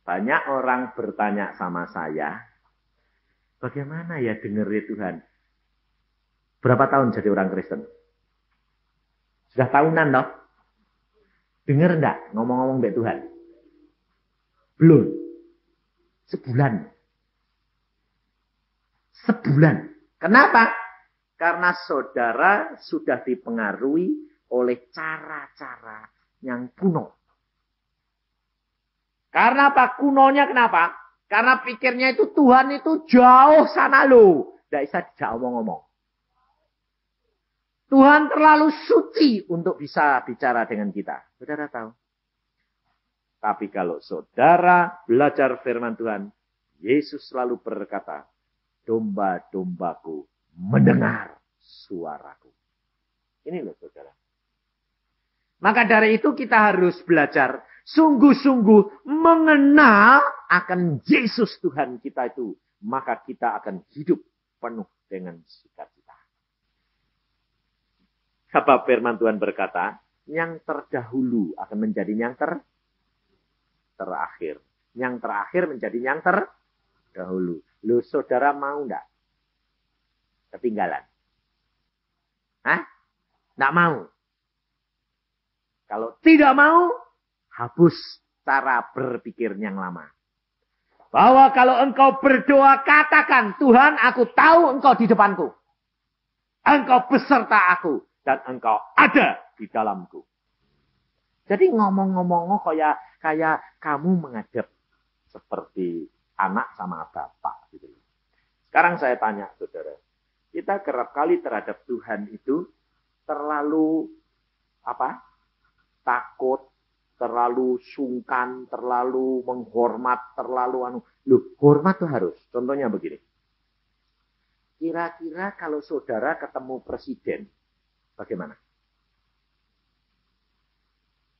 Banyak orang bertanya sama saya, bagaimana ya dengar ya Tuhan? Berapa tahun jadi orang Kristen? Sudah tahunan loh. Dengar enggak ngomong-ngomong mbak Tuhan? Belum. Sebulan. Kenapa? Karena saudara sudah dipengaruhi oleh cara-cara yang kuno. Karena apa? Kunonya kenapa? Karena pikirnya itu Tuhan itu jauh sana loh. Tidak bisa dijak omong-omong. Tuhan terlalu suci untuk bisa bicara dengan kita. Saudara tahu? Tapi kalau saudara belajar firman Tuhan, Yesus selalu berkata, domba-dombaku mendengar suaraku. Ini loh saudara. Maka dari itu kita harus belajar sungguh-sungguh mengenal akan Yesus Tuhan kita itu. Maka kita akan hidup penuh dengan sukacita. Sebab firman Tuhan berkata, yang terdahulu akan menjadi yang terakhir. Yang terakhir menjadi yang terdahulu. Loh, saudara mau enggak? Ketinggalan. Hah? Enggak mau. Kalau tidak mau, hapus cara berpikir yang lama. Bahwa kalau engkau berdoa, katakan, Tuhan, aku tahu engkau di depanku. Engkau beserta aku. Dan engkau ada di dalamku. Jadi ngomong-ngomong kayak kamu menghadap seperti anak sama bapak. Gitu. Sekarang saya tanya, saudara. Kita kerap kali terhadap Tuhan itu terlalu takut, terlalu sungkan, terlalu menghormat, terlalu hormat tuh harus. Contohnya begini. Kira-kira kalau saudara ketemu presiden, bagaimana?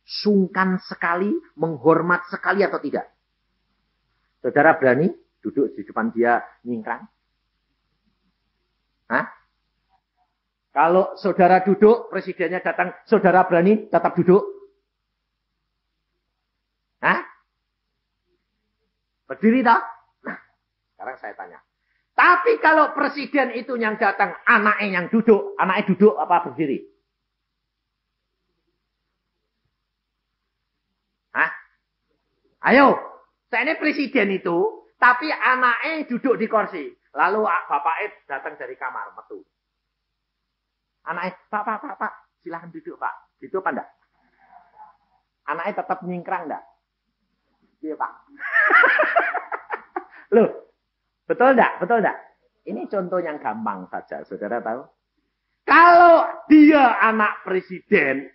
Sungkan sekali, menghormat sekali atau tidak? Saudara berani duduk di depan dia nyingkrang? Hah? Kalau saudara duduk, presidennya datang, saudara berani tetap duduk? Hah? Berdiri tak? Nah, sekarang saya tanya. Tapi kalau presiden itu yang datang, anaknya yang duduk, anaknya duduk apa berdiri? Hah? Ayo, saya ini presiden itu, tapi anaknya duduk di kursi. Lalu bapaknya datang dari kamar, metu. Anaknya, Pak, silahkan duduk, Pak. Duduk apa enggak? Anaknya tetap nyingkrang enggak? Iya, Pak. Loh, betul enggak? Ini contoh yang gampang saja, saudara tahu. Kalau dia anak presiden,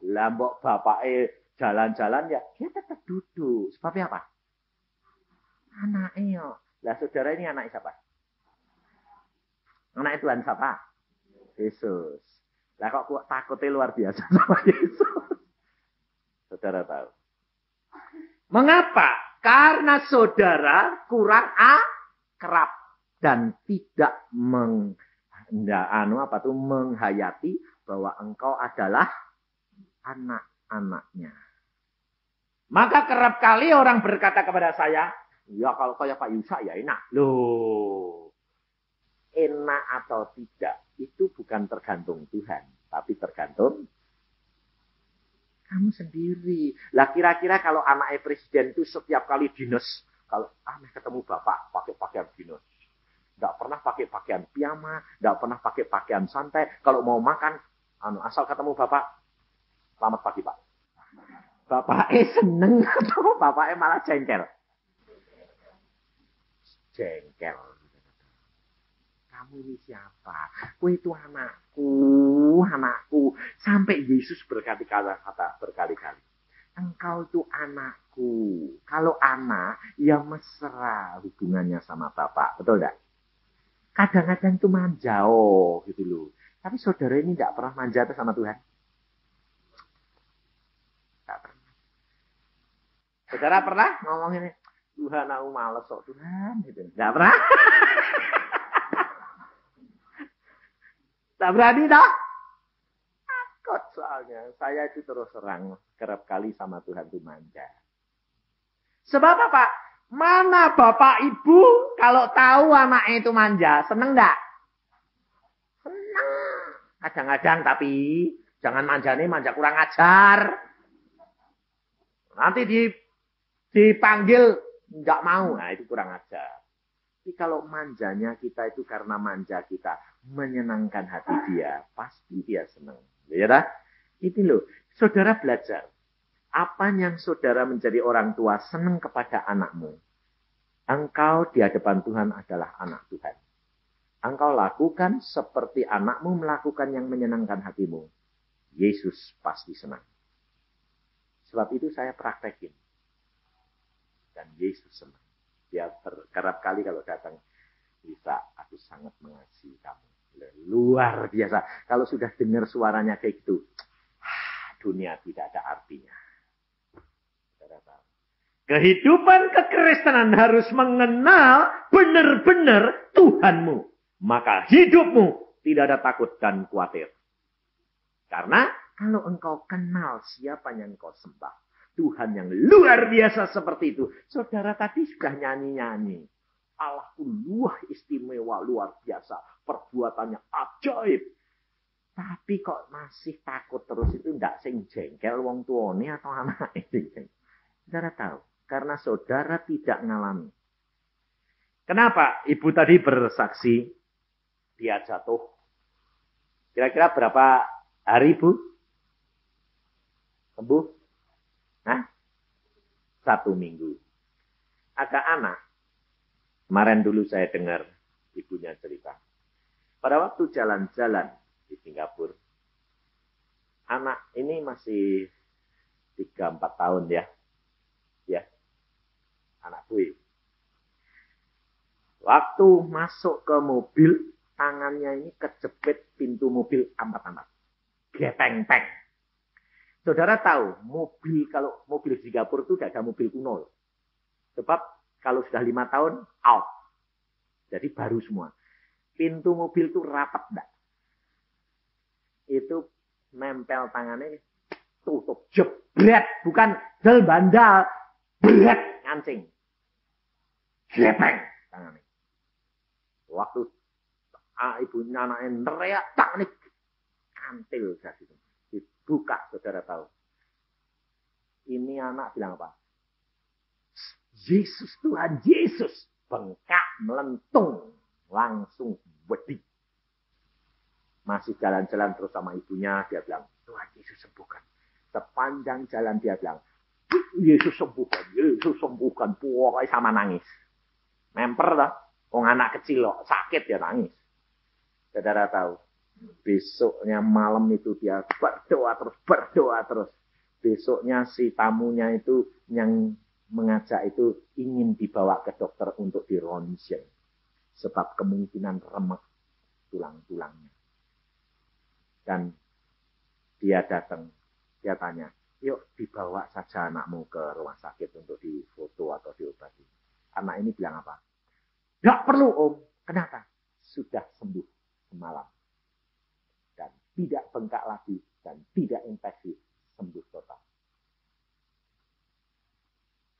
lambok bapaknya jalan-jalan ya, dia tetap duduk. Sebabnya apa? Anaknya. Lah saudara ini anak siapa? Anak Tuhan siapa? Yesus. Lah kok takutnya luar biasa sama Yesus? Saudara tahu. Mengapa? Karena saudara kurang akrab dan tidak menghayati bahwa engkau adalah anak-anaknya. Maka kerap kali orang berkata kepada saya, ya kalau kayak Pak Yusa ya enak. Loh, enak atau tidak itu bukan tergantung Tuhan, tapi tergantung kamu sendiri. Lah kira-kira kalau anaknya presiden itu setiap kali dinas, kalau ketemu bapak pakai pakaian dinas. Nggak pernah pakai pakaian piyama, nggak pernah pakai pakaian santai. Kalau mau makan, asal ketemu bapak, selamat pagi Pak. Bapaknya seneng atau bapaknya malah jengkel? Jengkel. Kamu ini siapa? Kau itu anakku. Sampai Yesus berkata berkali-kali. Engkau itu anakku. Kalau anak, ya mesra hubungannya sama bapak. Betul enggak? Kadang-kadang itu manja, gitu loh. Tapi saudara ini enggak pernah manja sama Tuhan. Enggak pernah. Saudara pernah ngomong ini? Tuhan aku males kok Tuhan. Gitu. Enggak pernah. Tak berani dah. Takut soalnya. Saya itu terus terang kerap kali sama Tuhan itu manja. Sebab apa? Mana bapak ibu kalau tahu anaknya itu manja, seneng enggak? Seneng. Kadang-kadang tapi jangan manja kurang ajar. Nanti dipanggil enggak mau, nah itu kurang ajar. Tapi kalau manjanya kita itu karena manja kita menyenangkan hati dia, pasti dia senang. Ya dah? Ini loh, saudara belajar. Apa yang saudara menjadi orang tua senang kepada anakmu? Engkau di hadapan Tuhan adalah anak Tuhan. Engkau lakukan seperti anakmu melakukan yang menyenangkan hatimu. Yesus pasti senang. Sebab itu saya praktekin. Dan Yesus senang. Dia kerap kali kalau datang, bisa aku sangat mengasihi kamu. Luar biasa. Kalau sudah dengar suaranya kayak gitu, dunia tidak ada artinya. Kehidupan kekristenan harus mengenal benar-benar Tuhanmu. Maka hidupmu tidak ada takut dan khawatir. Karena kalau engkau kenal siapa yang engkau sembah, Tuhan yang luar biasa seperti itu. Saudara tadi sudah nyanyi-nyanyi. Allahku luar istimewa, luar biasa. Perbuatannya ajaib. Tapi kok masih takut terus itu enggak sing jengkel wong tuane atau anak itu. Saudara tahu. Karena saudara tidak ngalami. Kenapa ibu tadi bersaksi dia jatuh? Kira-kira berapa hari, Bu? Sembuh? Hah? 1 minggu. Agak anak. Kemarin dulu saya dengar ibunya cerita. Pada waktu jalan-jalan di Singapura, anak ini masih 3-4 tahun ya. Ya. Anak gue. Waktu masuk ke mobil, tangannya ini kejepit pintu mobil ampat-ampat. Gepeng-peng. Saudara tahu, kalau mobil Singapura itu tidak ada mobil kuno. Sebab kalau sudah 5 tahun, out. Jadi baru semua. Pintu mobil itu rapat enggak? Itu nempel tangannya, tutup, jebret. Bukan del bandal, berat ngancing. Gepeng tangannya. Waktu ibunya anaknya neriak, tangannya kantil. Dibuka, saudara tahu. Ini anak bilang apa? Yesus Tuhan, Yesus. Bengkak, melentung. Langsung wedi. Masih jalan-jalan terus sama ibunya. Dia bilang, Tuhan Yesus sembuhkan. Sepanjang jalan dia bilang, Yesus sembuhkan, Yesus sembuhkan. Pokoknya sama nangis. Memper lah. Orang anak kecil loh, sakit dia nangis. Saudara tahu. Besoknya malam itu dia berdoa terus. Besoknya si tamunya itu yang mengajak itu ingin dibawa ke dokter untuk dironsen. Sebab kemungkinan remek tulang-tulangnya. Dan dia datang, dia tanya, yuk dibawa saja anakmu ke rumah sakit untuk difoto atau diobati. Anak ini bilang apa? Nggak perlu om. Kenapa? Sudah sembuh semalam. Dan tidak bengkak lagi. Dan tidak infeksi. Sembuh total.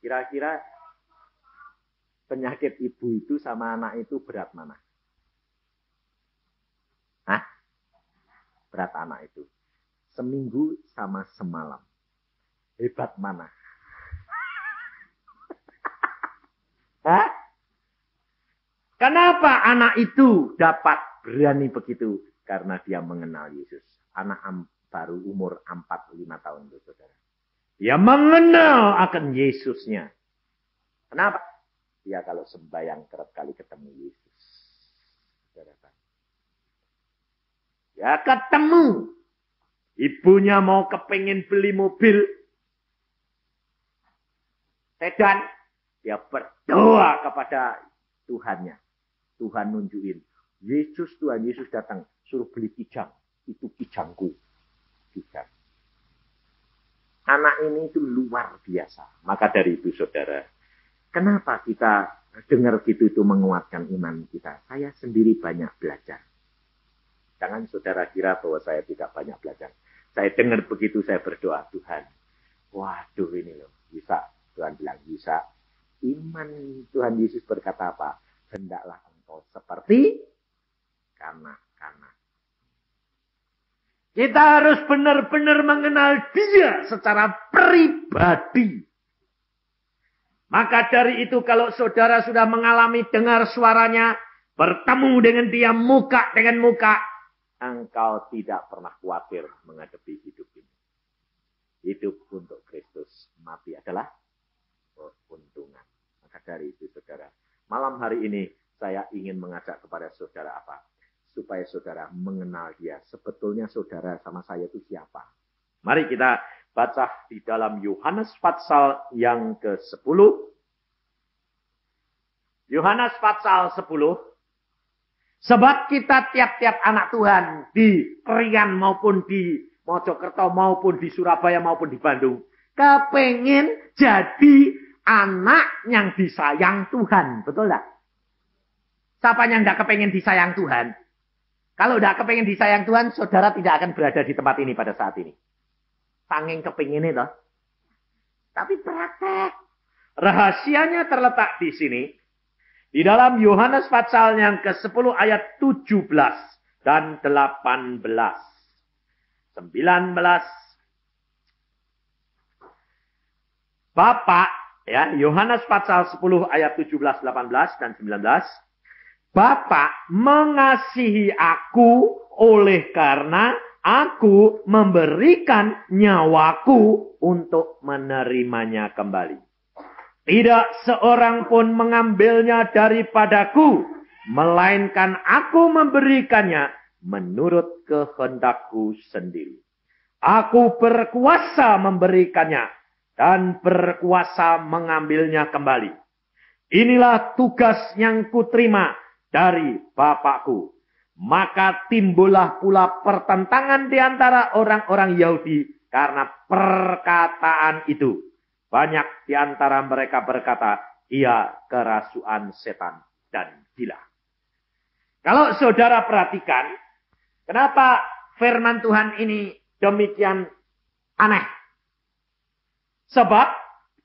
Kira-kira penyakit ibu itu sama anak itu berat mana? Hah? Berat anak itu. Seminggu sama semalam. Hebat mana? Hah? Kenapa anak itu dapat berani begitu? Karena dia mengenal Yesus. Anak baru umur 4-5 tahun itu, saudara. Dia mengenal akan Yesusnya. Kenapa? Dia kalau sembahyang kerap kali ketemu Yesus. Saudara. Ya ketemu. Ibunya mau kepingin beli mobil sedan. Dia berdoa kepada Tuhannya. Tuhan nunjukin. Yesus, Tuhan Yesus datang. Suruh beli kijang. Itu kijangku. Kijang. Anak ini itu luar biasa. Maka dari itu saudara. Kenapa kita dengar gitu itu menguatkan iman kita? Saya sendiri banyak belajar. Jangan saudara kira bahwa saya tidak banyak belajar. Saya dengar begitu saya berdoa. Tuhan. Waduh ini loh. Bisa. Tuhan bilang bisa. iman Tuhan Yesus berkata apa? Hendaklah engkau seperti kanak-kanak. Kita harus benar-benar mengenal dia secara pribadi. Maka dari itu kalau saudara sudah mengalami dengar suaranya, bertemu dengan dia muka dengan muka, engkau tidak pernah khawatir menghadapi hidup ini. Hidup untuk Kristus, mati adalah keuntungan. Maka dari itu saudara, malam hari ini saya ingin mengajak kepada saudara apa? Supaya saudara mengenal dia. Sebetulnya saudara sama saya itu siapa? Mari kita baca di dalam Yohanes pasal yang ke-10. Yohanes pasal 10. Sebab kita tiap-tiap anak Tuhan di Krian maupun di Mojokerto maupun di Surabaya maupun di Bandung. Kepengen jadi anak yang disayang Tuhan. Betul tak? Siapa yang tidak kepengen disayang Tuhan? Kalau tidak kepengen disayang Tuhan, saudara tidak akan berada di tempat ini pada saat ini. Saking kepinginnya toh. Tapi praktek. Rahasianya terletak di sini. Di dalam Yohanes pasal yang ke-10 ayat 17 dan 18. 19. Bapak, ya, Yohanes pasal 10 ayat 17, 18 dan 19. Bapak mengasihi aku oleh karena aku memberikan nyawaku untuk menerimanya kembali. Tidak seorang pun mengambilnya daripadaku, melainkan aku memberikannya menurut kehendakku sendiri. Aku berkuasa memberikannya dan berkuasa mengambilnya kembali. Inilah tugas yang kuterima dari Bapakku. Maka timbullah pula pertentangan di antara orang-orang Yahudi karena perkataan itu. Banyak di antara mereka berkata, ia kerasukan setan dan gila. Kalau saudara perhatikan, kenapa firman Tuhan ini demikian aneh? Sebab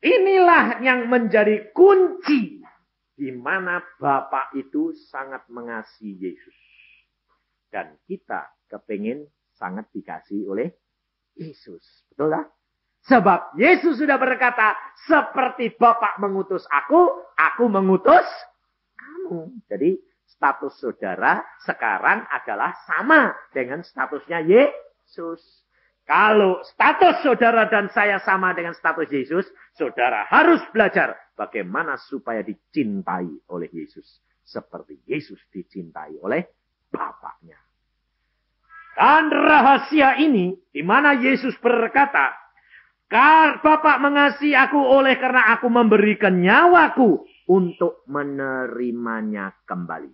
inilah yang menjadi kunci di mana Bapa itu sangat mengasihi Yesus. Dan kita kepingin sangat dikasihi oleh Yesus. Betul tak? Sebab Yesus sudah berkata, seperti Bapa mengutus aku mengutus kamu. Jadi status saudara sekarang adalah sama dengan statusnya Yesus. Kalau status saudara dan saya sama dengan status Yesus, saudara harus belajar bagaimana supaya dicintai oleh Yesus. Seperti Yesus dicintai oleh Bapaknya. Dan rahasia ini, di mana Yesus berkata, Bapa mengasihi aku oleh karena aku memberikan nyawaku untuk menerimanya kembali.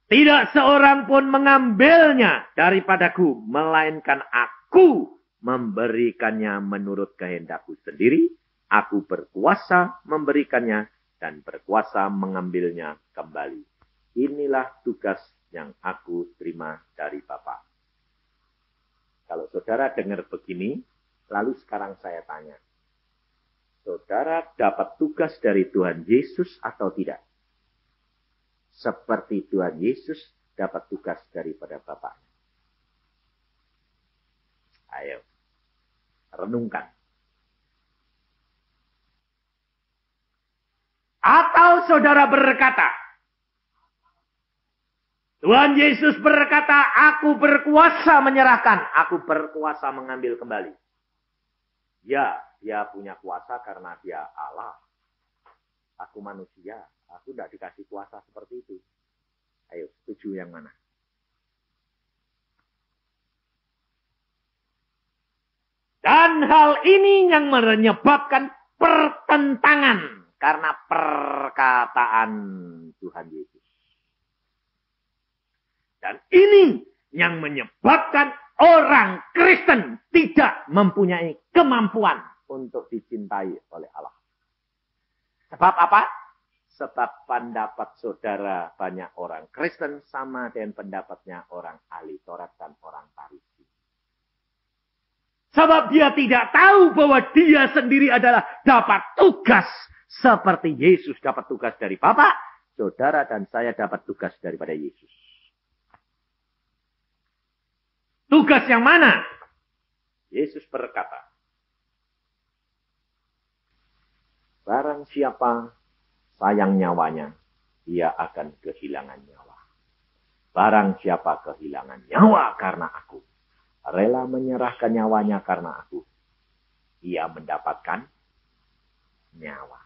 Tidak seorang pun mengambilnya daripadaku, melainkan aku memberikannya menurut kehendakku sendiri. Aku berkuasa memberikannya dan berkuasa mengambilnya kembali. Inilah tugas yang aku terima dari Bapa. Kalau saudara dengar begini, lalu sekarang saya tanya. Saudara dapat tugas dari Tuhan Yesus atau tidak? Seperti Tuhan Yesus dapat tugas daripada Bapaknya. Ayo, renungkan. Atau saudara berkata, Tuhan Yesus berkata, aku berkuasa menyerahkan, aku berkuasa mengambil kembali. Ya, dia punya kuasa karena dia Allah. Aku manusia, aku tidak dikasih kuasa seperti itu. Ayo, setuju yang mana? Dan hal ini yang menyebabkan pertentangan karena perkataan Tuhan Yesus. Dan ini yang menyebabkan orang Kristen tidak mempunyai kemampuan untuk dicintai oleh Allah. Sebab apa? Sebab pendapat saudara banyak orang Kristen sama dengan pendapatnya orang ahli Taurat dan orang Farisi. Sebab dia tidak tahu bahwa dia sendiri adalah dapat tugas. Seperti Yesus dapat tugas dari Bapa, saudara dan saya dapat tugas daripada Yesus. Tugas yang mana? Yesus berkata, barang siapa sayang nyawanya, dia akan kehilangan nyawa. Barang siapa kehilangan nyawa karena aku, rela menyerahkan nyawanya karena aku, ia mendapatkan nyawa.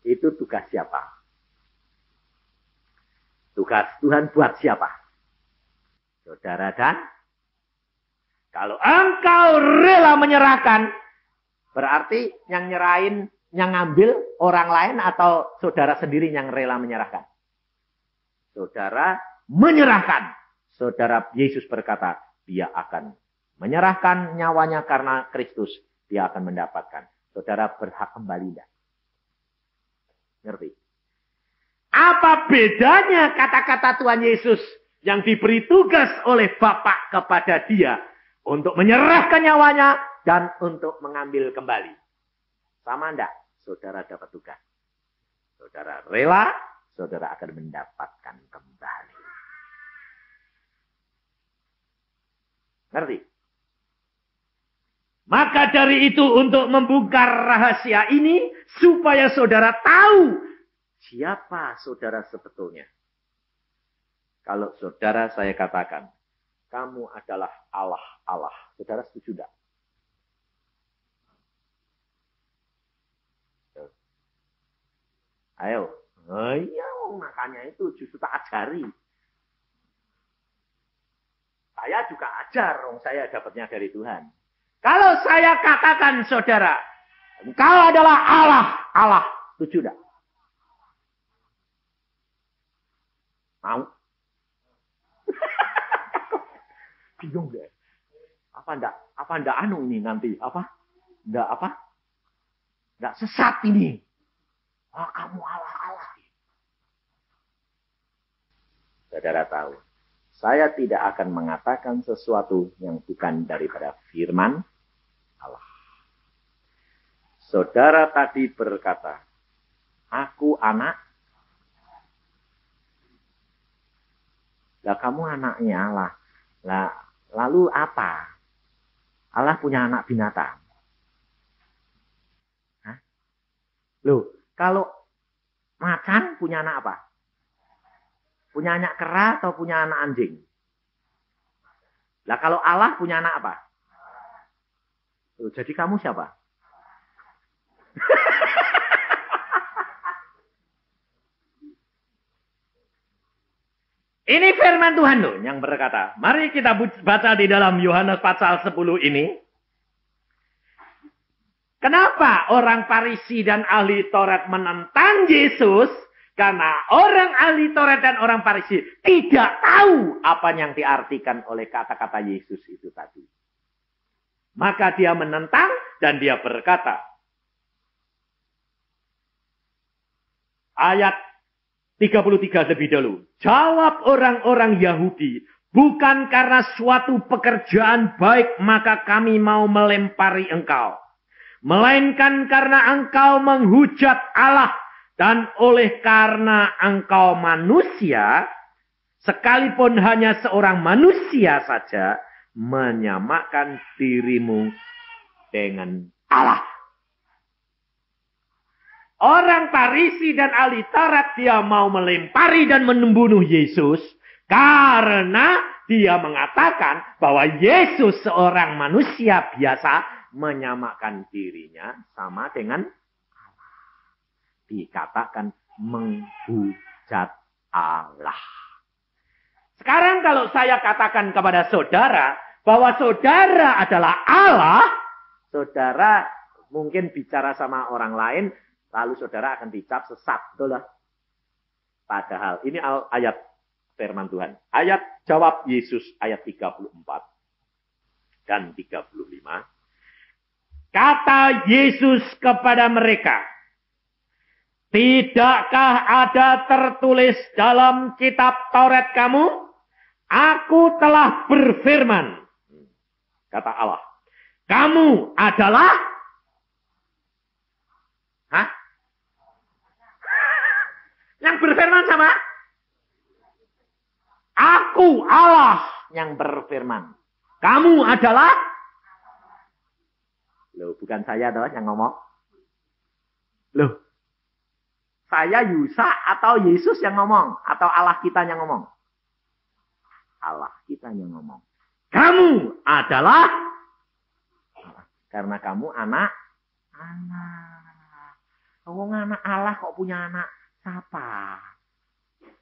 Itu tugas siapa? Tugas Tuhan buat siapa? Saudara dan kalau engkau rela menyerahkan, berarti yang nyerahin, yang ngambil orang lain atau saudara sendiri yang rela menyerahkan? Saudara menyerahkan. Saudara Yesus berkata, dia akan menyerahkan nyawanya karena Kristus. Dia akan mendapatkan. Saudara berhak kembali tidak? Ngerti? Apa bedanya kata-kata Tuhan Yesus yang diberi tugas oleh Bapa kepada dia untuk menyerahkan nyawanya dan untuk mengambil kembali? Sama enggak? Saudara dapat tugas. Saudara rela, saudara akan mendapatkan kembali. Ngerti? Maka dari itu untuk membongkar rahasia ini, supaya saudara tahu siapa saudara sebetulnya. Kalau saudara saya katakan, kamu adalah Allah. Saudara setuju tidak? Ayo. Oh iya, makanya itu justru tak ajari. Saya juga ajar, saya dapatnya dari Tuhan. Kalau saya katakan saudara, engkau adalah Allah. Setuju tidak? Mau? Bingung deh. Apa enggak anu ini nanti? Enggak sesat ini. Oh, kamu Allah. Saudara tahu, saya tidak akan mengatakan sesuatu yang bukan daripada firman Allah. Saudara tadi berkata, aku anak. Lah kamu anaknya Allah. Lah lalu apa? Allah punya anak binatang. Hah? Loh, kalau macan punya anak apa? Punya anak kera atau punya anak anjing? Lah kalau Allah punya anak apa? Loh, jadi kamu siapa? Ini firman Tuhan loh yang berkata. Mari kita baca di dalam Yohanes pasal 10 ini. Kenapa orang Farisi dan ahli Taurat menentang Yesus? Karena orang ahli Taurat dan orang Farisi tidak tahu apa yang diartikan oleh kata-kata Yesus itu tadi. Maka dia menentang dan dia berkata. Ayat 33 lebih dulu. Jawab orang-orang Yahudi. Bukan karena suatu pekerjaan baik maka kami mau melempari engkau. Melainkan karena engkau menghujat Allah. Dan oleh karena engkau manusia, sekalipun hanya seorang manusia saja, menyamakan dirimu dengan Allah. Orang Farisi dan ahli Taurat dia mau melempari dan membunuh Yesus. Karena dia mengatakan bahwa Yesus seorang manusia biasa menyamakan dirinya sama dengan dikatakan menghujat Allah. Sekarang kalau saya katakan kepada saudara bahwa saudara adalah Allah, saudara mungkin bicara sama orang lain, lalu saudara akan dicap sesat. Betul lah. Padahal ini ayat firman Tuhan. Ayat jawab Yesus ayat 34 dan 35. Kata Yesus kepada mereka, tidakkah ada tertulis dalam kitab Taurat kamu? Aku telah berfirman, kata Allah, Kamu adalah yang berfirman sama Aku Allah yang berfirman. Kamu adalah Loh, bukan saya toh yang ngomong. Loh. Saya Yusa atau Yesus yang ngomong atau Allah kita yang ngomong? Allah kita yang ngomong. Kamu adalah karena kamu anak. Wong anak Allah kok punya anak siapa?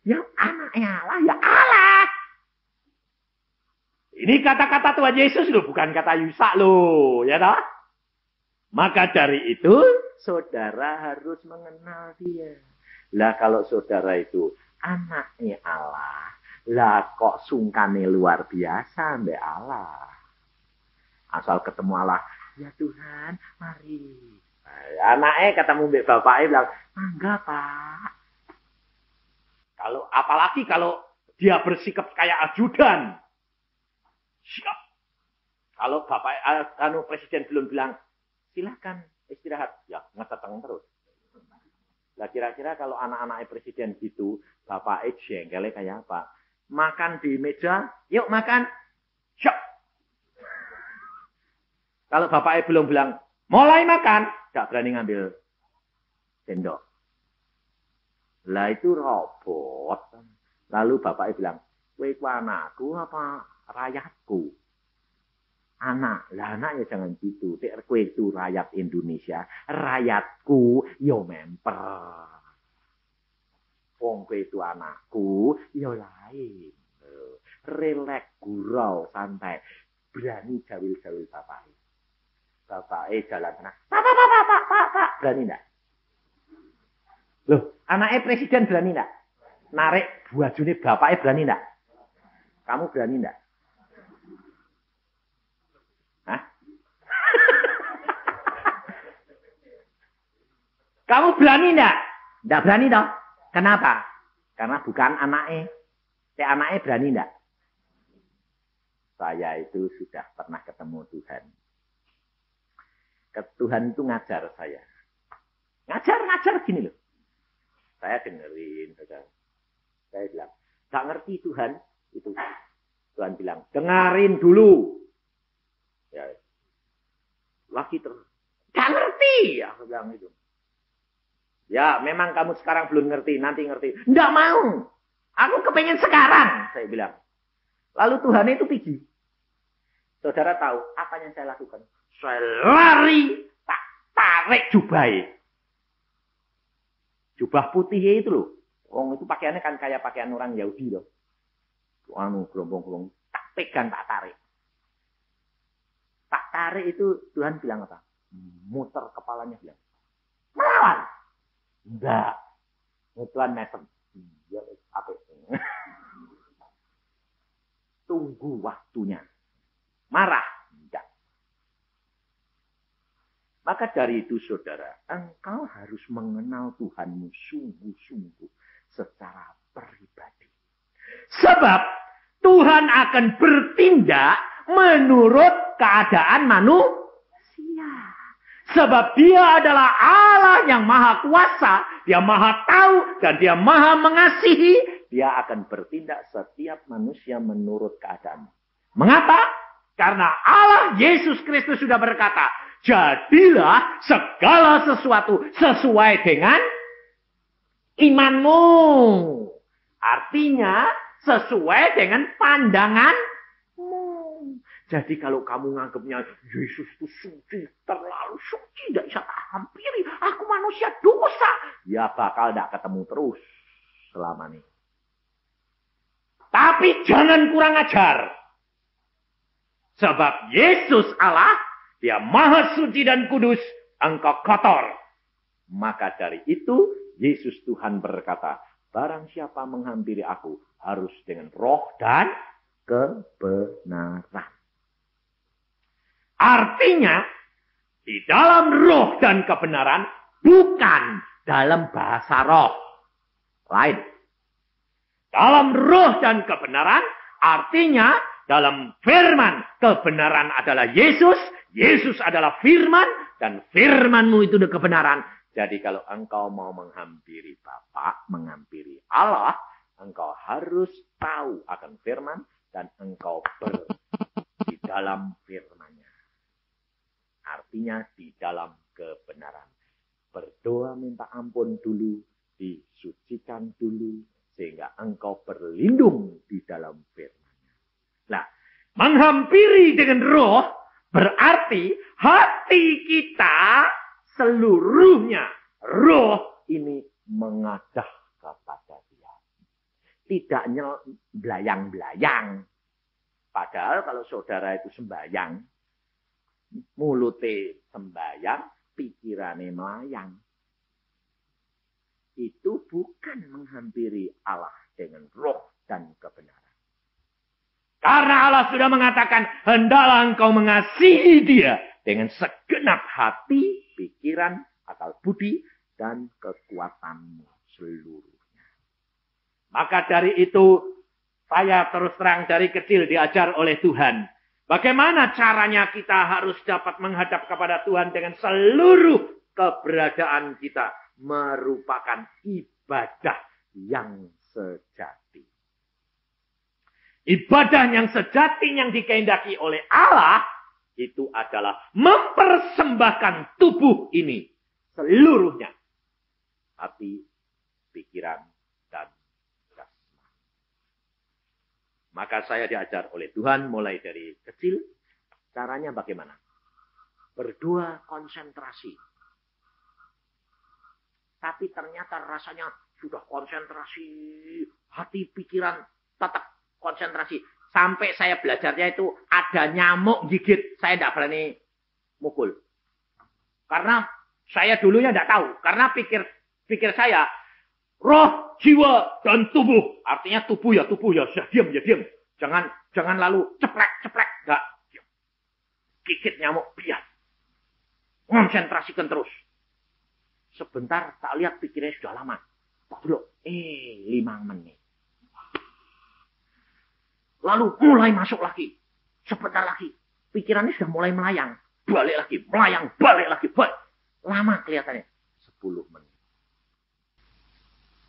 Ya anaknya Allah, ya Allah. Ini kata-kata Tuhan Yesus loh, bukan kata Yusa loh, ya toh? Maka dari itu, saudara harus mengenal dia. Lah kalau saudara itu anaknya Allah, lah kok sungkane luar biasa mbak Allah. Asal ketemu Allah, ya Tuhan, mari. Anaknya ketemu mbak bapaknya bilang, enggak Pak. Apalagi kalau dia bersikap kayak ajudan. Siap. Kalau bapak, presiden belum bilang, silakan istirahat. Ya, ngeteteng terus. Lah kira-kira kalau anak-anak presiden gitu, bapaknya jengkelnya kayak apa? Makan di meja, yuk makan. Siap. Kalau bapaknya belum bilang, mulai makan, gak berani ngambil sendok. Lah itu robot. Lalu bapaknya bilang, kowe ku anakku apa rakyatku? Anak, lah anak ya jangan gitu. Kowe itu rakyat Indonesia, rakyatku yo memper. Wong kowe itu anakku, yo lain. Relax, gurau, santai. Berani jawil-jawil bapak. Bapaknya jalan sana. Pak. Berani enggak? Loh, anaknya presiden berani enggak? Narik bajune bapaknya berani enggak? Kamu berani enggak? Hah? Kamu berani enggak? Enggak berani toh? Kenapa? Karena bukan anaknya. Anaknya berani enggak? Saya itu sudah pernah ketemu Tuhan. Tuhan itu ngajar saya. Ngajar gini loh. Saya dengerin. Saya bilang, gak ngerti Tuhan. Itu Tuhan bilang, dengerin dulu. Ya, lagi terus. Gak ngerti. Aku bilang itu. Ya, memang kamu sekarang belum ngerti. Nanti ngerti. Nggak mau. Aku kepengen sekarang. Saya bilang. Lalu Tuhan itu pergi. Saudara tahu apa yang saya lakukan? Saya lari. Tak tarik jubahnya. Jubah putihnya itu loh. Orang itu pakaiannya kan kayak pakaian orang Yahudi loh. Gelombang-gelombang. Tak pegang, tak tarik. Tak tarik itu Tuhan bilang apa? Muter kepalanya bilang. Melawan. Enggak. Tuhan mesem. Ya, apa? Tunggu waktunya. Marah. Enggak. Maka dari itu saudara, engkau harus mengenal Tuhanmu sungguh-sungguh secara pribadi. Sebab Tuhan akan bertindak menurut keadaan manusia. Sebab dia adalah Allah yang maha kuasa, dia maha tahu, dan dia maha mengasihi. Dia akan bertindak setiap manusia menurut keadaan. Mengapa? Karena Allah Yesus Kristus sudah berkata, jadilah segala sesuatu sesuai dengan imanmu. Artinya sesuai dengan pandanganmu. Jadi kalau kamu nganggapnya Yesus itu suci, terlalu suci, tidak bisa hampiri. Aku manusia dosa. Ya bakal tidak ketemu terus selama ini. Tapi jangan kurang ajar. Sebab Yesus Allah, dia maha suci dan kudus, engkau kotor. Maka dari itu, Yesus Tuhan berkata, barang siapa menghampiri aku, harus dengan roh dan kebenaran. Artinya, di dalam roh dan kebenaran, bukan dalam bahasa roh. Lain. Dalam roh dan kebenaran, artinya, dalam firman kebenaran adalah Yesus. Yesus adalah firman dan firman-Mu itu kebenaran. Jadi kalau engkau mau menghampiri Bapa, menghampiri Allah, engkau harus tahu akan firman dan engkau di dalam firman-Nya. Artinya di dalam kebenaran. Berdoa minta ampun dulu, disucikan dulu, sehingga engkau berlindung di dalam firman-Nya. Nah, menghampiri dengan roh berarti hati kita seluruhnya roh ini mengadah kepada Dia. Tidak belayang-belayang. Padahal kalau saudara itu sembahyang, mulute sembahyang, pikirannya melayang. Itu bukan menghampiri Allah dengan roh dan kebenaran. Karena Allah sudah mengatakan, hendaklah engkau mengasihi Dia dengan segenap hati, pikiran, akal budi, dan kekuatanmu seluruhnya. Maka dari itu, saya terus terang dari kecil diajar oleh Tuhan. Bagaimana caranya kita harus dapat menghadap kepada Tuhan dengan seluruh keberadaan kita. Merupakan ibadah yang sejati. Ibadah yang sejati yang dikehendaki oleh Allah itu adalah mempersembahkan tubuh ini seluruhnya. Hati, pikiran, dan jasmani. Maka saya diajar oleh Tuhan mulai dari kecil. Caranya bagaimana? Berdoa konsentrasi. Tapi ternyata rasanya sudah konsentrasi. Hati, pikiran tetap konsentrasi. Sampai saya belajarnya itu ada nyamuk gigit. Saya tidak berani mukul. Karena saya dulunya tidak tahu. Karena pikir saya. Roh, jiwa, dan tubuh. Artinya tubuh ya. Sudah diam. Jangan lalu ceplek. Enggak. Gigit nyamuk, biar. Konsentrasikan terus. Sebentar tak lihat pikirnya sudah lama. Tak dulu. 5 menit. Lalu mulai masuk lagi. Sebentar lagi. Pikirannya sudah mulai melayang. Balik lagi. Melayang. Balik lagi. Lama kelihatannya. 10 menit.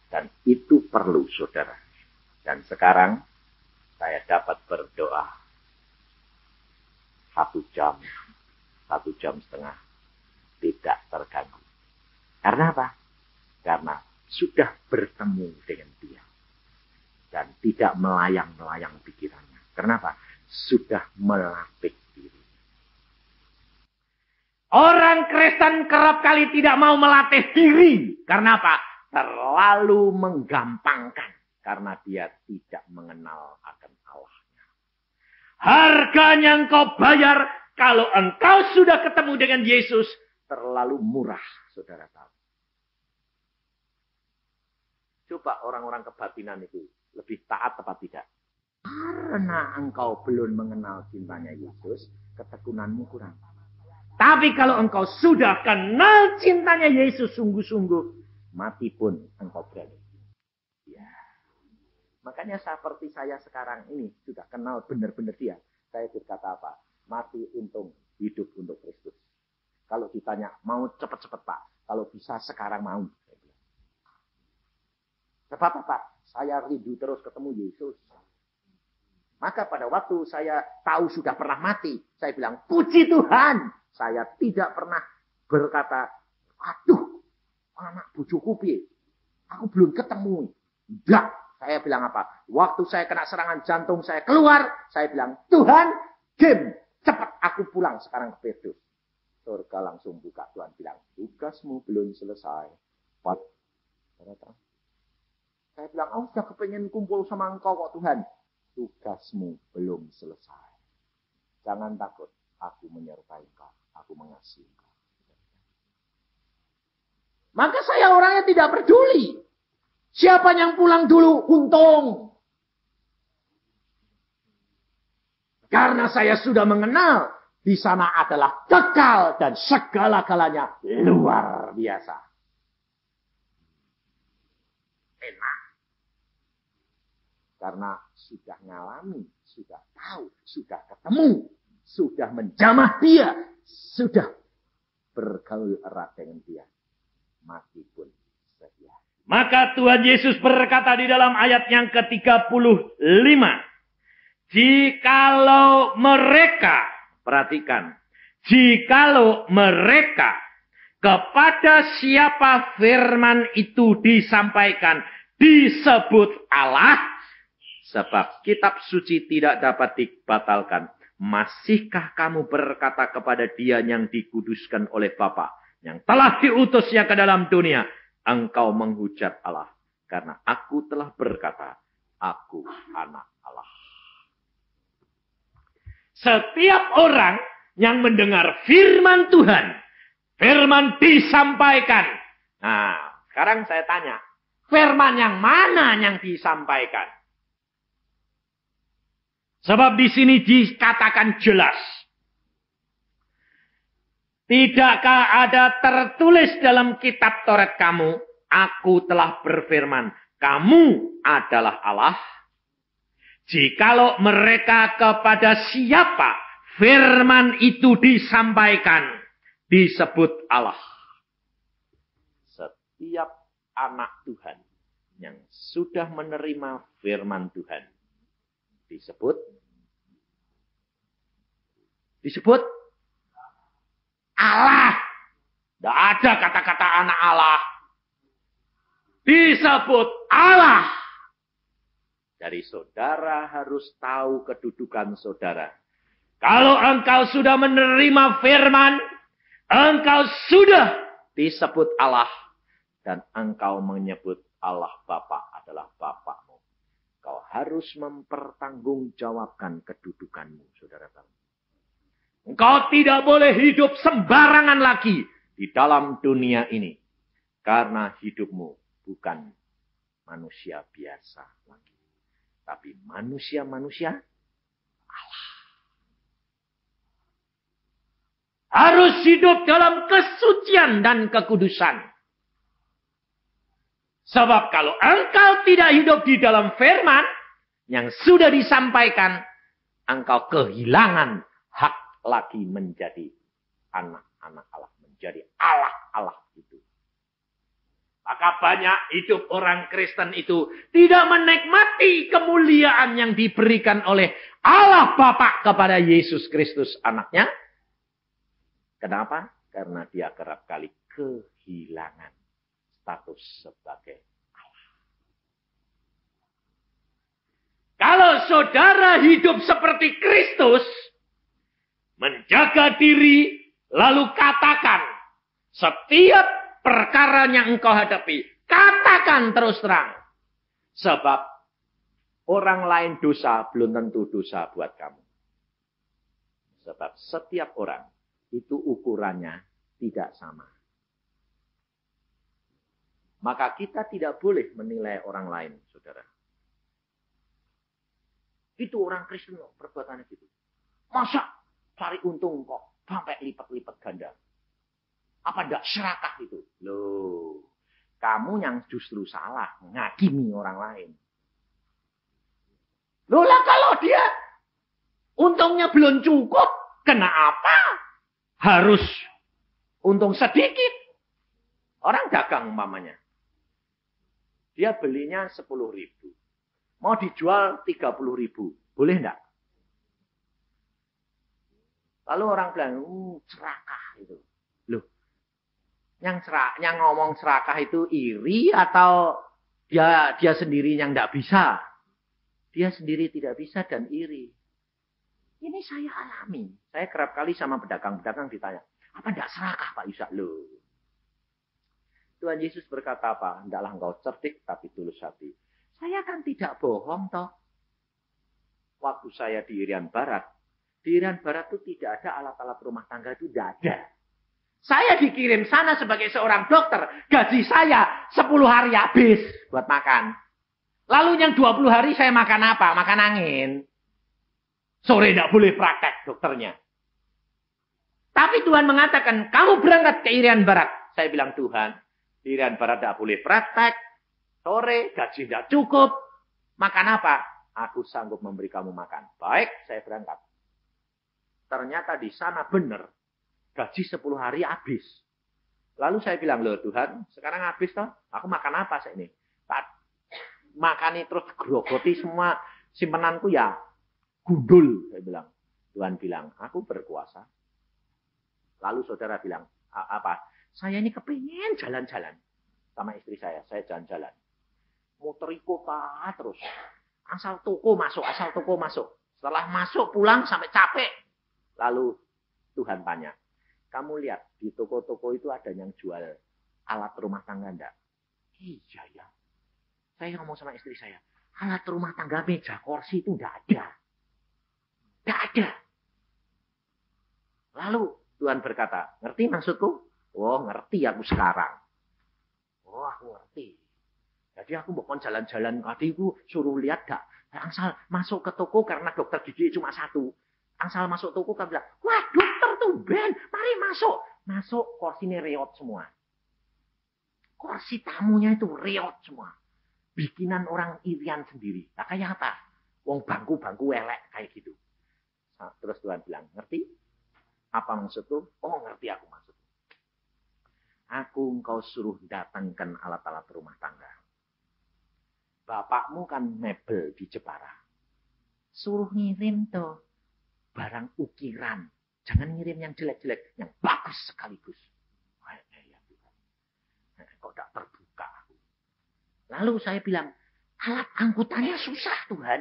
Dan itu perlu saudara. Dan sekarang saya dapat berdoa. 1 jam. 1 jam setengah. Tidak terganggu. Karena apa? Karena sudah bertemu dengan Dia. Dan tidak melayang-melayang pikirannya. Kenapa? Sudah melatih diri. Orang Kristen kerap kali tidak mau melatih diri. Karena apa? Terlalu menggampangkan. Karena dia tidak mengenal akan Allahnya. Harganya engkau bayar. Kalau engkau sudah ketemu dengan Yesus. Terlalu murah, saudara tahu. Coba orang-orang kebatinan itu lebih taat apa tidak? Karena engkau belum mengenal cintanya Yesus, ketekunanmu kurang. Tapi kalau engkau sudah kenal cintanya Yesus sungguh-sungguh, mati pun engkau berani. Ya. Makanya seperti saya sekarang ini sudah kenal benar-benar Dia. Saya berkata apa? Mati untung, hidup untuk Kristus. Kalau ditanya, mau cepat-cepat Pak? Kalau bisa sekarang mau. Sebab apa? Saya rindu terus ketemu Yesus. Maka pada waktu saya tahu sudah pernah mati, saya bilang, puji Tuhan. Saya tidak pernah berkata, aduh, anak bojoku piye? Aku belum ketemu. Enggak. Saya bilang apa? Waktu saya kena serangan jantung, saya keluar. Saya bilang, Tuhan, cepat aku pulang sekarang ke Petrus. Surga langsung buka. Tuhan bilang, tugasmu belum selesai. Saya bilang, sudah kepengen kumpul sama engkau kok Tuhan. Tugasmu belum selesai. Jangan takut. Aku menyerupai engkau. Aku mengasihi engkau. Maka saya orangnya tidak peduli. Siapa yang pulang dulu, untung. Karena saya sudah mengenal. Di sana adalah kekal dan segala-galanya luar biasa. Enak. Karena sudah ngalami, sudah tahu, sudah ketemu. sudah menjamah dia, sudah bergaul erat dengan dia, mati pun setia. Maka Tuhan Yesus berkata di dalam ayat yang ke-35. Jikalau mereka, perhatikan. Jikalau mereka kepada siapa firman itu disampaikan, disebut Allah. Sebab kitab suci tidak dapat dibatalkan. Masihkah kamu berkata kepada dia yang dikuduskan oleh Bapa, yang telah diutusnya ke dalam dunia, engkau menghujat Allah, karena aku telah berkata, aku anak Allah. Setiap orang yang mendengar firman Tuhan, firman disampaikan. Nah, sekarang saya tanya, firman yang mana yang disampaikan? Sebab di sini dikatakan jelas. Tidakkah ada tertulis dalam kitab Taurat kamu, aku telah berfirman, kamu adalah Allah? Jikalau mereka kepada siapa firman itu disampaikan, disebut Allah. Setiap anak Tuhan yang sudah menerima firman Tuhan, disebut Allah. Tidak ada kata-kata anak Allah. Disebut Allah. Dari saudara harus tahu kedudukan saudara. Kalau engkau sudah menerima firman, engkau sudah disebut Allah. Dan engkau menyebut Allah Bapa adalah Bapakmu. Kau harus mempertanggungjawabkan kedudukanmu, saudara-saudara. Engkau tidak boleh hidup sembarangan lagi di dalam dunia ini. Karena hidupmu bukan manusia biasa lagi. Tapi manusia-manusia Allah. Harus hidup dalam kesucian dan kekudusan. Sebab kalau engkau tidak hidup di dalam firman yang sudah disampaikan, engkau kehilangan hak lagi menjadi anak-anak Allah. Menjadi Allah-Allah itu. Maka banyak hidup orang Kristen itu tidak menikmati kemuliaan yang diberikan oleh Allah Bapa kepada Yesus Kristus anaknya. Kenapa? Karena dia kerap kali kehilangan status sebagai Allah. Kalau saudara hidup seperti Kristus, menjaga diri, lalu katakan, setiap perkara yang engkau hadapi, katakan terus terang. Sebab orang lain dosa belum tentu dosa buat kamu. Sebab setiap orang itu ukurannya tidak sama. Maka kita tidak boleh menilai orang lain, saudara. Itu orang Kristen kok perbuatannya gitu. Masa cari untung kok sampai lipat-lipat ganda. Apa enggak serakah itu? Loh, kamu yang justru salah ngakimi orang lain. Loh lah kalau dia untungnya belum cukup, kenapa harus untung sedikit? Orang dagang umpamanya. Dia belinya 10.000. Mau dijual 30.000. Boleh enggak? Lalu orang bilang, serakah itu. Loh, yang ngomong serakah itu iri atau dia sendiri yang enggak bisa? Dia sendiri tidak bisa dan iri. Ini saya alami. Saya kerap kali sama pedagang-pedagang ditanya, apa enggak serakah Pak Yusak? Loh. Tuhan Yesus berkata apa? Hendaklah engkau cerdik tapi tulus hati. Saya kan tidak bohong toh. Waktu saya di Irian Barat itu tidak ada alat-alat rumah tangga itu tidak ada. Saya dikirim sana sebagai seorang dokter. Gaji saya 10 hari habis buat makan. Lalu yang 20 hari saya makan apa? Makan angin. Sore tidak boleh praktek dokternya. Tapi Tuhan mengatakan, kamu berangkat ke Irian Barat. Saya bilang, Tuhan, di Irian Barat tidak boleh praktek. Sore, gaji tidak cukup. Makan apa? Aku sanggup memberi kamu makan. Baik, saya berangkat. Ternyata di sana benar. Gaji 10 hari habis. Lalu saya bilang, loh Tuhan, sekarang habis toh. Aku makan apa saya ini? Makani terus grogoti semua simpenanku ya gundul. Saya bilang. Tuhan bilang, aku berkuasa. Lalu saudara bilang, apa? Saya ini kepingin jalan-jalan. Sama istri saya jalan-jalan. Muteri kota terus. Asal toko masuk. Setelah masuk pulang sampai capek. Lalu Tuhan tanya, kamu lihat di toko-toko itu ada yang jual alat rumah tangga enggak? Iya ya. Saya ngomong sama istri saya, alat rumah tangga meja kursi itu enggak ada. Enggak ada. Lalu Tuhan berkata, ngerti maksudku? Oh ngerti aku sekarang. Oh aku ngerti. Jadi aku bukan jalan-jalan tadi aku suruh lihat gak. Angsal masuk ke toko karena dokter gigi cuma satu. Angsal masuk toko kan bilang, wah dokter tuh Ben, mari masuk. Masuk kursinya reot semua. Kursi tamunya itu reot semua. Bikinan orang irian sendiri. Nah, kayak apa? Wong bangku-bangku elek kayak gitu. Nah, terus Tuhan bilang, ngerti? Apa maksudku? Oh ngerti aku maksudku. Aku engkau suruh datangkan alat-alat rumah tangga. Bapakmu kan mebel di Jepara. Suruh ngirim tuh barang ukiran. Jangan ngirim yang jelek-jelek, yang bagus sekaligus. Kok tak terbuka. Lalu saya bilang, alat angkutannya susah Tuhan.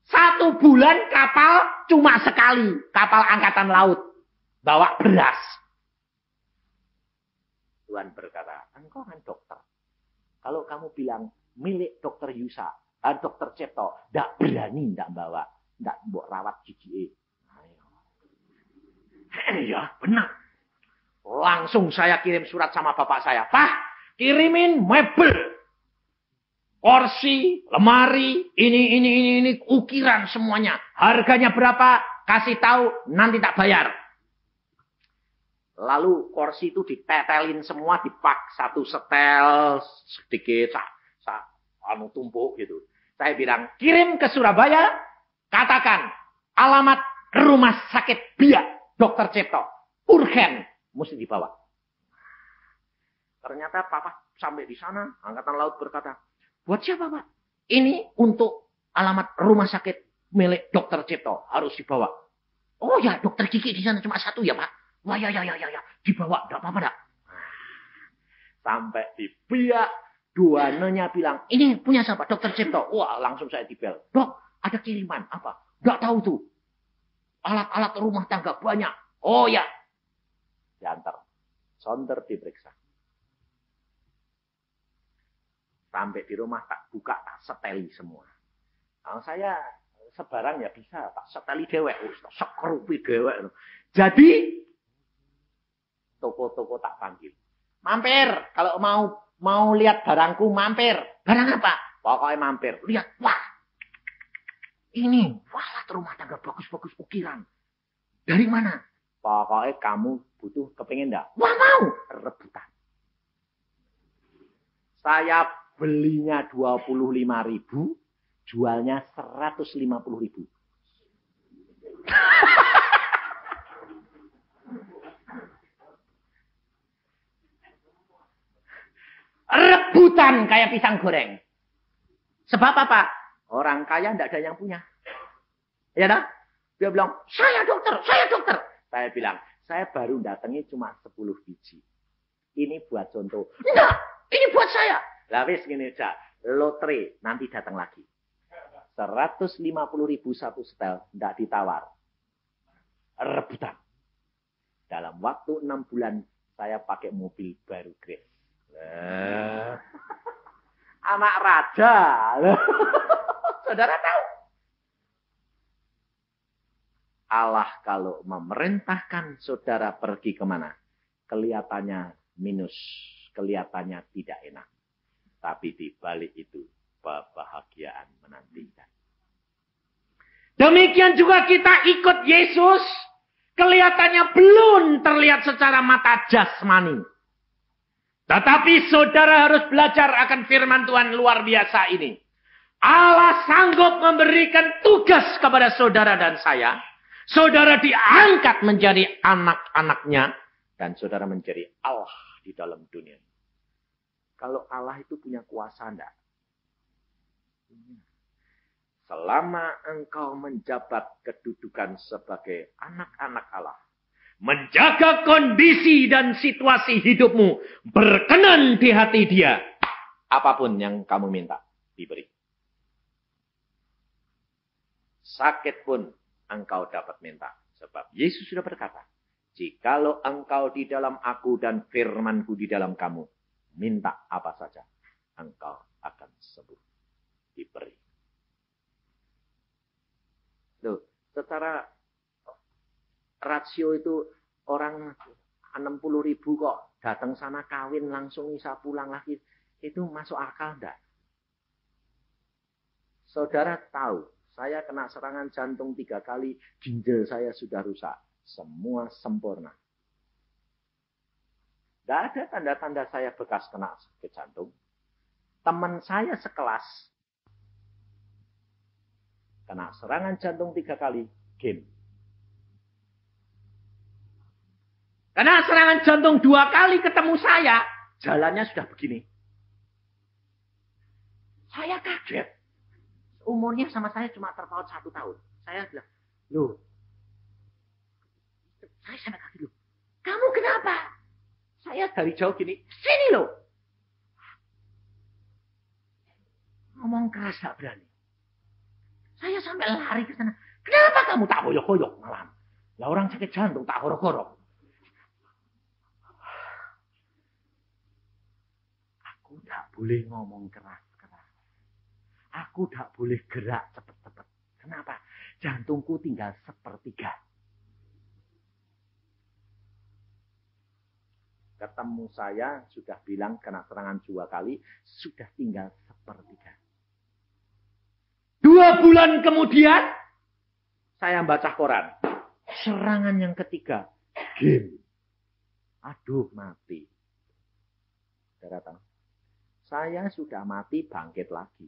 1 bulan kapal cuma sekali. Kapal angkatan laut. Bawa beras. Tuhan berkata, engkau kan dokter. Kalau kamu bilang, milik dokter Yusa, dokter Cipto, tidak berani tidak bawa, tidak bawa rawat gigi. Ya benar. Langsung saya kirim surat sama bapak saya. Pak, kirimin mebel. Kursi, lemari, ini, ukiran semuanya. Harganya berapa? Kasih tahu, nanti tak bayar. Lalu kursi itu ditetelin semua, dipak satu setel sedikit, tumpuk gitu. Saya bilang, kirim ke Surabaya, katakan alamat rumah sakit Biak, Dr. Cipto, urgen, mesti dibawa. Ternyata papa sampai di sana, angkatan laut berkata, buat siapa Pak? Ini untuk alamat rumah sakit milik Dr. Cipto, harus dibawa. Oh ya, dokter gigi di sana cuma 1 ya Pak. Wah ya, dibawa, enggak apa-apa enggak. Sampai di Biak, duananya bilang, ini punya siapa? Dokter Cipto. Wah, langsung saya dibel. Dok, ada kiriman. Apa? Enggak tahu tuh. Alat-alat rumah tangga banyak. Oh ya. Diantar. Sonter diperiksa. Sampai di rumah tak buka, tak seteli semua. Nah, saya sebarang ya bisa, tak seteli dewek. Sekrupi dewek. Jadi, toko-toko tak panggil. Mampir, kalau mau lihat barangku, mampir. Barang apa? Pokoknya mampir. Lihat, wah. Ini, alat rumah tangga bagus-bagus ukiran. Dari mana? Pokoknya kamu butuh, kepingin enggak? Wah, mau. Rebutan. Saya belinya 25.000, jualnya 150.000. Rebutan kayak pisang goreng. Sebab apa? Orang kaya tidak ada yang punya. Ya dah? Dia bilang, saya dokter. Saya bilang, saya baru datangi cuma 10 biji. Ini buat contoh. Enggak, ini buat saya. Lah wis gini aja. Lotre, nanti datang lagi. 150.000 satu setel, tidak ditawar. Rebutan. Dalam waktu 6 bulan, saya pakai mobil baru Grace. Anak raja. Saudara tahu? Allah kalau memerintahkan saudara pergi kemana, kelihatannya minus, kelihatannya tidak enak. Tapi di balik itu, kebahagiaan menantikan. Demikian juga kita ikut Yesus, kelihatannya belum terlihat secara mata jasmani. Tetapi saudara harus belajar akan firman Tuhan luar biasa ini. Allah sanggup memberikan tugas kepada saudara dan saya. Saudara diangkat menjadi anak-anaknya. Dan saudara menjadi Allah di dalam dunia. Kalau Allah itu punya kuasa enggak? Selama engkau menjabat kedudukan sebagai anak-anak Allah. Menjaga kondisi dan situasi hidupmu. Berkenan di hati dia. Apapun yang kamu minta, diberi. Sakit pun engkau dapat minta. Sebab Yesus sudah berkata, jikalau engkau di dalam aku dan firmanku di dalam kamu, minta apa saja, engkau akan sembuh. Diberi. Loh, secara rasio itu orang 60.000 kok datang sana kawin langsung bisa pulang lagi. Itu masuk akal enggak? Saudara tahu, saya kena serangan jantung 3 kali, ginjal saya sudah rusak. Semua sempurna. Tidak ada tanda-tanda saya bekas kena sakit jantung. Teman saya sekelas kena serangan jantung 3 kali, game. Kena serangan jantung 2 kali ketemu saya, jalannya sudah begini. Saya kaget. Umurnya sama saya cuma terpaut 1 tahun. Saya bilang, loh, saya sampai kaget loh. Kamu kenapa? Saya dari jauh gini, sini loh. Ngomong keras gak berani. Saya sampai lari ke sana. Kenapa kamu tak hoyok-hoyok malam? Lah orang sakit jantung tak horok-horok. Aku tak boleh ngomong keras-keras. Aku tak boleh gerak cepet-cepet. Kenapa? Jantungku tinggal 1/3. Ketemu saya sudah bilang kena serangan 2 kali, sudah tinggal 1/3. 2 bulan kemudian, saya baca koran. Serangan yang ketiga, game. Aduh, mati. Saudara tahu, saya sudah mati bangkit lagi.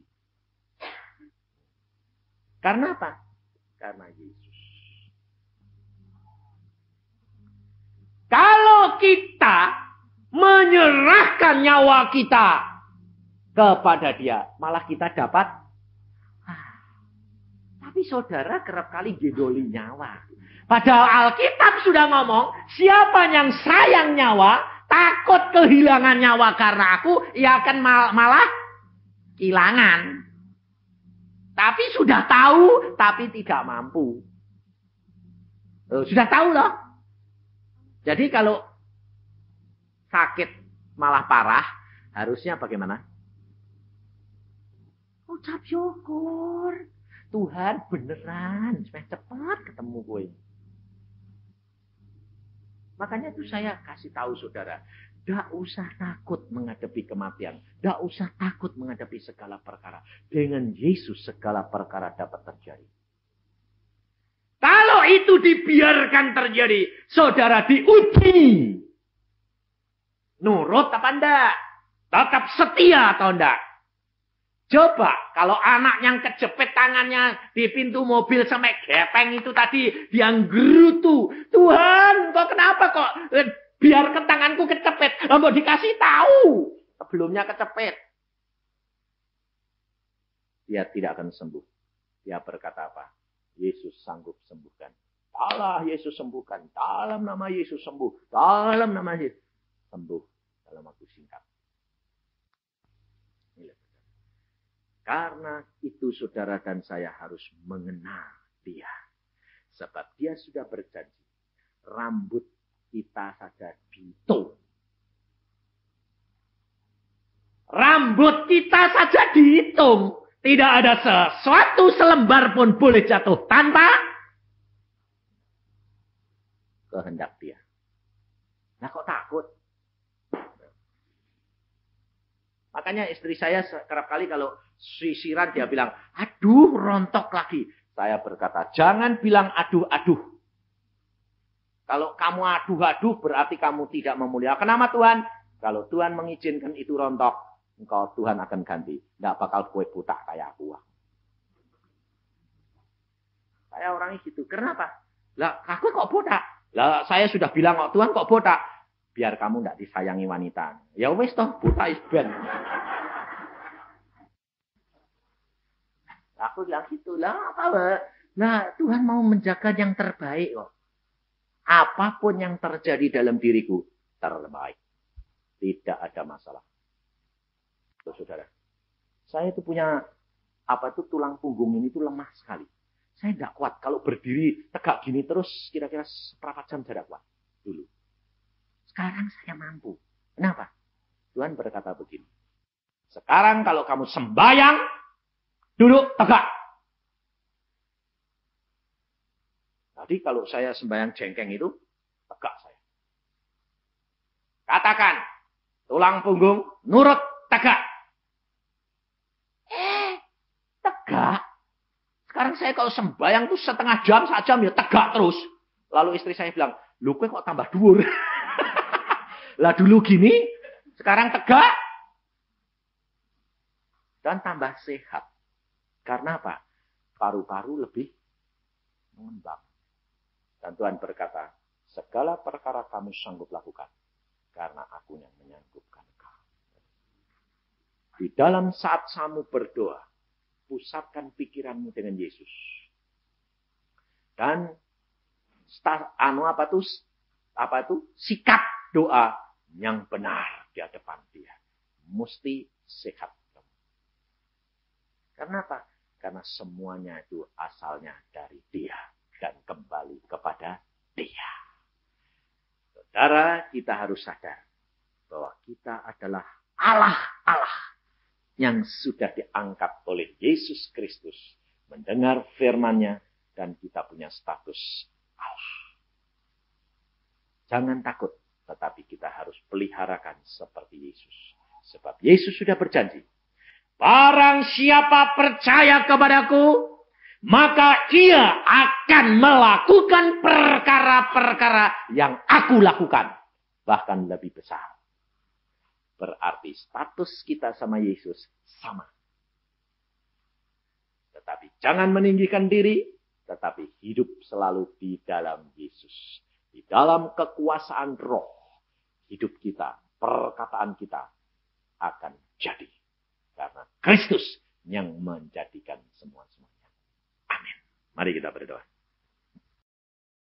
Karena apa? Karena Yesus. Kalau kita menyerahkan nyawa kita kepada dia, malah kita dapat. Tapi saudara kerap kali gedoli nyawa. Padahal Alkitab sudah ngomong, siapa yang sayang nyawa, takut kehilangan nyawa karena aku, ia akan malah kehilangan. Tapi sudah tahu, tapi tidak mampu. Sudah tahu loh. Jadi kalau sakit malah parah, harusnya bagaimana? Ucap syukur. Tuhan beneran, supaya cepat ketemu gue. Makanya itu saya kasih tahu saudara, tidak usah takut menghadapi kematian. Tidak usah takut menghadapi segala perkara. Dengan Yesus segala perkara dapat terjadi. Kalau itu dibiarkan terjadi, saudara diuji. Nurut apa enggak? Tetap setia atau enggak? Coba kalau anak yang kejepit tangannya di pintu mobil sampai gepeng itu tadi, dia nggerutu. Tuhan, kok kenapa kok biarkan tanganku kecepit? Mau dikasih tahu. Sebelumnya kecepit. Dia tidak akan sembuh. Dia berkata apa? Yesus sanggup sembuhkan. Allah Yesus sembuhkan. Dalam nama Yesus sembuh. Dalam nama Yesus sembuh. Dalam waktu singkat. Karena itu saudara dan saya harus mengenal dia. Sebab dia sudah berjanji. Rambut kita saja dihitung. Rambut kita saja dihitung. Tidak ada sesuatu selembar pun boleh jatuh tanpa kehendak dia. Nah kok takut? Makanya istri saya kerap kali kalau sisiran dia bilang, aduh rontok lagi. Saya berkata, jangan bilang aduh-aduh. Kalau kamu aduh-aduh berarti kamu tidak memuliakan nama Tuhan. Kalau Tuhan mengizinkan itu rontok, engkau Tuhan akan ganti. Tidak bakal kue buta kayak aku. Saya orangnya gitu. Kenapa? Lah, aku kok botak? Lah, saya sudah bilang kok Tuhan kok botak? Biar kamu tidak disayangi wanita. Ya wis toh, botak is ben. Aku bilang gitu. Lah, apa? Nah, Tuhan mau menjaga yang terbaik kok. Apapun yang terjadi dalam diriku, terbaik. Tidak ada masalah. Tuh, saudara. Saya itu punya, tulang punggung ini tuh lemah sekali. Saya tidak kuat. Kalau berdiri tegak gini terus, kira-kira seperempat jam saya tidak kuat. Dulu. Sekarang saya mampu. Kenapa? Tuhan berkata begini. Sekarang kalau kamu sembahyang, duduk tegak. Tadi kalau saya sembahyang jengkeng itu, tegak saya. Katakan, tulang punggung, nurut, tegak. Tegak. Sekarang saya kalau sembahyang tuh setengah jam, sajam ya tegak terus. Lalu istri saya bilang, lu kok tambah dhuwur. Lah dulu gini, sekarang tegak. Dan tambah sehat. Karena apa? Paru-paru lebih mengembang. Dan Tuhan berkata, segala perkara kamu sanggup lakukan. Karena aku yang menyanggupkan kau. Di dalam saat kamu berdoa, pusatkan pikiranmu dengan Yesus. Dan sikap doa yang benar di hadapan Dia. Mesti sehat. Karena apa? Karena semuanya itu asalnya dari Dia. Dan kembali kepada Dia. Saudara, kita harus sadar bahwa kita adalah Allah yang sudah diangkat oleh Yesus Kristus. Mendengar firman-Nya dan kita punya status Allah. Jangan takut, tetapi kita harus peliharakan seperti Yesus. Sebab Yesus sudah berjanji, barang siapa percaya kepadaku, maka ia akan melakukan perkara-perkara yang aku lakukan. Bahkan lebih besar. Berarti status kita sama Yesus sama. Tetapi jangan meninggikan diri, tetapi hidup selalu di dalam Yesus. Di dalam kekuasaan roh, hidup kita, perkataan kita akan jadi. Karena Kristus yang menjadikan semua-semuanya. Amin. Mari kita berdoa.